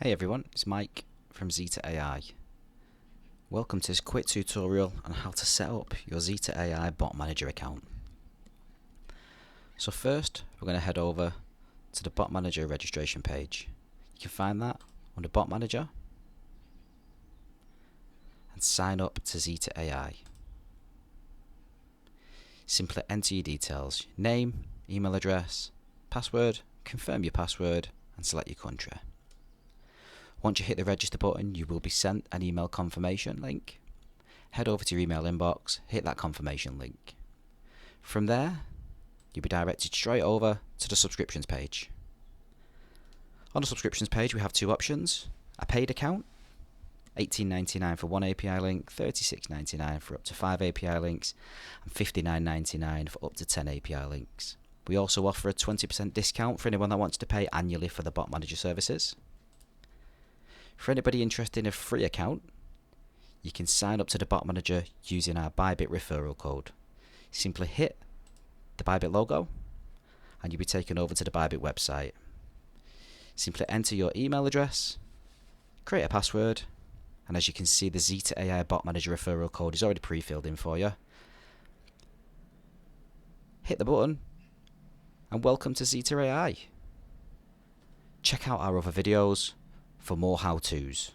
Hey everyone, it's Mike from XetaAI. Welcome to this quick tutorial on how to set up your XetaAI Bot Manager account. So first, we're going to head over to the Bot Manager registration page. You can find that under Bot Manager and sign up to XetaAI. Simply enter your details, name, email address, password, confirm your password and select your country. Once you hit the register button, you will be sent an email confirmation link. Head over to your email inbox, hit that confirmation link. From there, you'll be directed straight over to the subscriptions page. On the subscriptions page, we have two options: a paid account, $18.99 for one API link, $36.99 for up to 5 API links, and $59.99 for up to 10 API links. We also offer a 20% discount for anyone that wants to pay annually for the Bot Manager services. For anybody interested in a free account, you can sign up to the Bot Manager using our Bybit referral code. Simply hit the Bybit logo and you'll be taken over to the Bybit website. Simply enter your email address, create a password, and as you can see, the XetaAI Bot Manager referral code is already pre-filled in for you. Hit the button and welcome to XetaAI. Check out our other videos for more how-tos.